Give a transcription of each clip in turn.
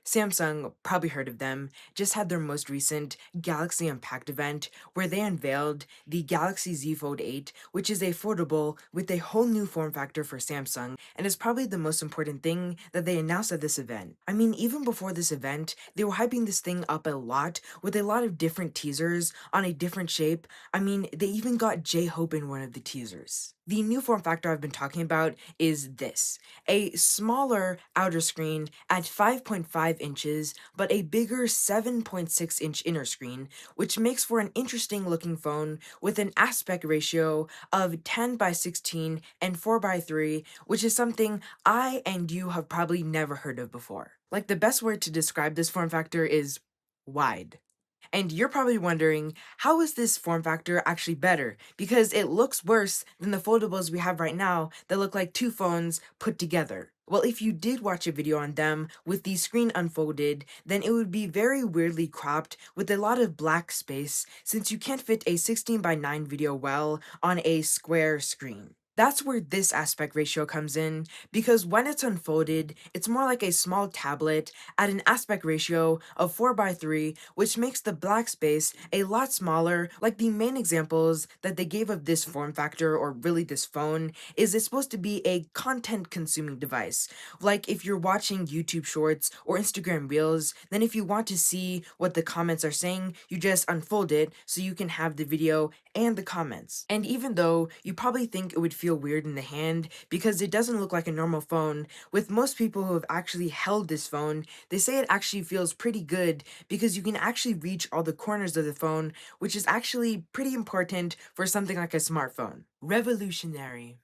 Samsung, probably heard of them, just had their most recent Galaxy Unpacked event where they unveiled the Galaxy Z Fold 8, which is a foldable with a whole new form factor for Samsung, and is probably the most important thing that they announced at this event. I mean, even before this event, they were hyping this thing up a lot with a lot of different teasers on a different shape. I mean, they even got J-Hope in one of the teasers. The new form factor I've been talking about is this: a smaller outer screen at 5.5 inches, but a bigger 7.6-inch inner screen, which makes for an interesting looking phone with an aspect ratio of 10 by 16 and 4 by 3, which is something I and you have probably never heard of before. Like, the best word to describe this form factor is wide. And you're probably wondering, how is this form factor actually better? Because it looks worse than the foldables we have right now that look like two phones put together. Well, if you did watch a video on them with the screen unfolded, then it would be very weirdly cropped with a lot of black space since you can't fit a 16 by 9 video well on a square screen. That's where this aspect ratio comes in, because when it's unfolded, it's more like a small tablet at an aspect ratio of 4 by 3, which makes the black space a lot smaller. Like, the main examples that they gave of this form factor, or really this phone, is it's supposed to be a content consuming device. Like, if you're watching YouTube Shorts or Instagram Reels, then if you want to see what the comments are saying, you just unfold it so you can have the video and the comments. And even though you probably think it would feel weird in the hand because it doesn't look like a normal phone, with most people who have actually held this phone, they say it actually feels pretty good because you can actually reach all the corners of the phone, which is actually pretty important for something like a smartphone. Revolutionary.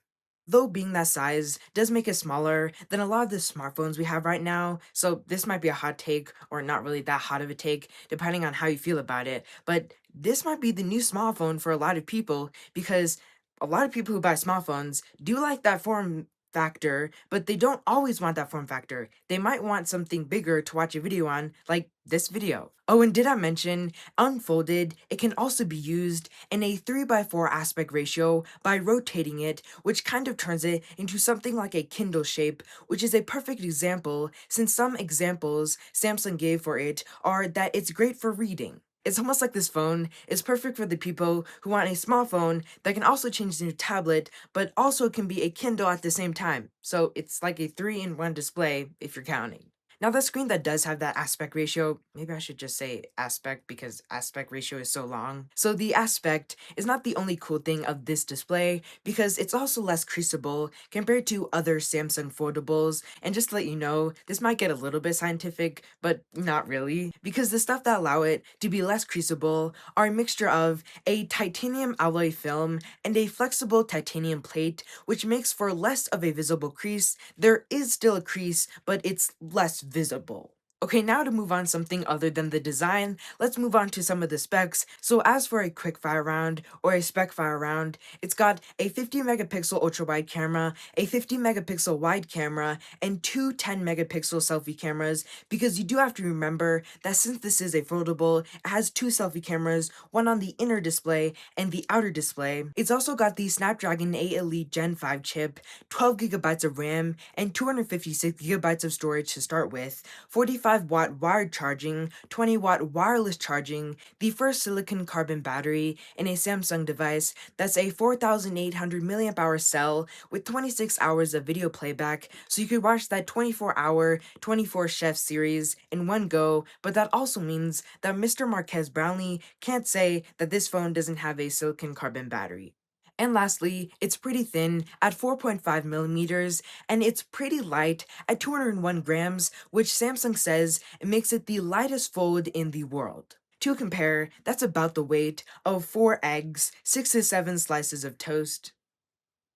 Though being that size does make it smaller than a lot of the smartphones we have right now, so this might be a hot take or not really that hot of a take, depending on how you feel about it, but this might be the new smartphone for a lot of people because a lot of people who buy smartphones do like that form factor, but they don't always want that form factor. They might want something bigger to watch a video on, like this video. Oh, and did I mention, unfolded, it can also be used in a 3 by 4 aspect ratio by rotating it, which kind of turns it into something like a Kindle shape, which is a perfect example since some examples Samsung gave for it are that it's great for reading. It's almost like this phone is perfect for the people who want a small phone that can also change into a tablet, but also can be a Kindle at the same time. So it's like a 3-in-1 display if you're counting. Now, the screen that does have that aspect ratio, maybe I should just say aspect because aspect ratio is so long. So the aspect is not the only cool thing of this display because it's also less creasable compared to other Samsung foldables. And just to let you know, this might get a little bit scientific, but not really, because the stuff that allow it to be less creasable are a mixture of a titanium alloy film and a flexible titanium plate, which makes for less of a visible crease. There is still a crease, but it's less visible. Okay, now to move on something other than the design, let's move on to some of the specs. So as for a quick fire round or a spec fire round, it's got a 50 megapixel ultra wide camera, a 50 megapixel wide camera, and two 10 megapixel selfie cameras, because you do have to remember that since this is a foldable, it has two selfie cameras, one on the inner display and the outer display. It's also got the Snapdragon 8 Elite Gen 5 chip, 12 gigabytes of RAM, and 256 gigabytes of storage to start with, 45-watt wired charging, 20-watt wireless charging, the first silicon carbon battery in a Samsung device that's a 4,800 milliamp hour cell with 26 hours of video playback, so you could watch that 24-hour, 24 Chef series in one go, but that also means that Mr. Marquez Brownlee can't say that this phone doesn't have a silicon carbon battery. And lastly, it's pretty thin at 4.5 millimeters, and it's pretty light at 201 grams, which Samsung says makes it the lightest fold in the world. To compare, that's about the weight of 4 eggs, 6 to 7 slices of toast,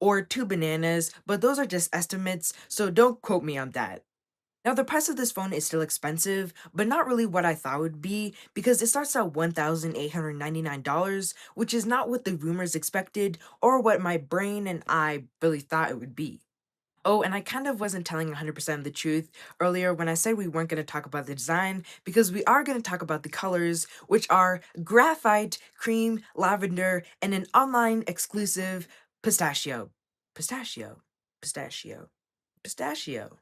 or 2 bananas, but those are just estimates, so don't quote me on that. Now, the price of this phone is still expensive, but not really what I thought it would be, because it starts at $1,899, which is not what the rumors expected or what my brain and I really thought it would be. Oh, and I kind of wasn't telling 100% of the truth earlier when I said we weren't going to talk about the design, because we are going to talk about the colors, which are graphite, cream, lavender, and an online exclusive pistachio. Pistachio. Pistachio. Pistachio.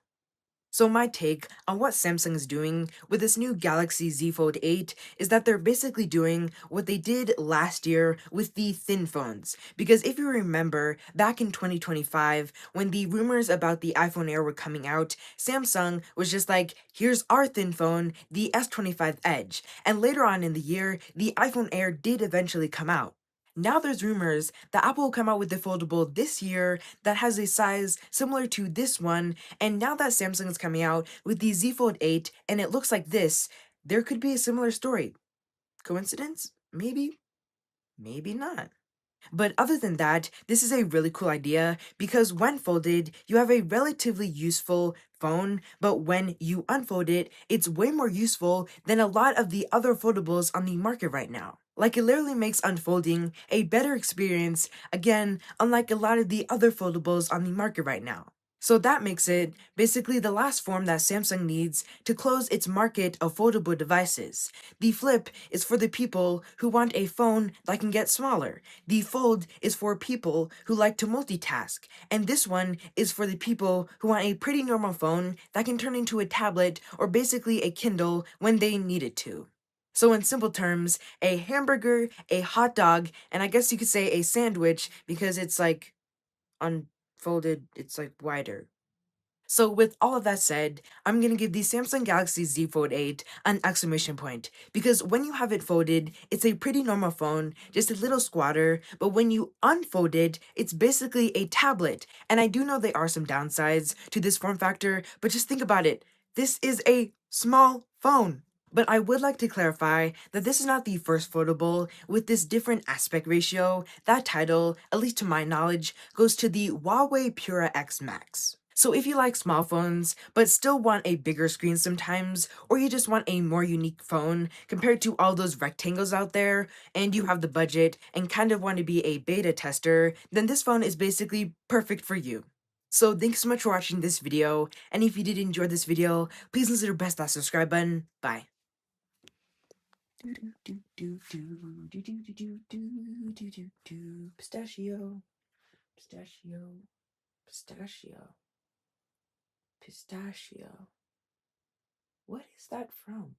So my take on what Samsung is doing with this new Galaxy Z Fold 8 is that they're basically doing what they did last year with the thin phones. Because if you remember, back in 2025, when the rumors about the iPhone Air were coming out, Samsung was just like, here's our thin phone, the S25 Edge. And later on in the year, the iPhone Air did eventually come out. Now there's rumors that Apple will come out with the foldable this year that has a size similar to this one, and now that Samsung is coming out with the Z Fold 8 and it looks like this, there could be a similar story. Coincidence? Maybe, maybe not. But other than that, this is a really cool idea because when folded, you have a relatively useful phone, but when you unfold it, it's way more useful than a lot of the other foldables on the market right now. Like, it literally makes unfolding a better experience, again, unlike a lot of the other foldables on the market right now. So that makes it basically the last form that Samsung needs to close its market of foldable devices. The Flip is for the people who want a phone that can get smaller. The Fold is for people who like to multitask. And this one is for the people who want a pretty normal phone that can turn into a tablet or basically a Kindle when they need it to. So in simple terms, a hamburger, a hot dog, and I guess you could say a sandwich because it's like unfolded, it's like wider. So with all of that said, I'm gonna give the Samsung Galaxy Z Fold 8 an exclamation point, because when you have it folded, it's a pretty normal phone, just a little squatter, but when you unfold it, it's basically a tablet. And I do know there are some downsides to this form factor, but just think about it. This is a small phone. But I would like to clarify that this is not the first foldable with this different aspect ratio. That title, at least to my knowledge, goes to the Huawei Pura X Max. So if you like small phones, but still want a bigger screen sometimes, or you just want a more unique phone compared to all those rectangles out there, and you have the budget and kind of want to be a beta tester, then this phone is basically perfect for you. So thanks so much for watching this video, and if you did enjoy this video, please consider press that subscribe button. Bye. Pistachio, pistachio, pistachio, pistachio. What is that from?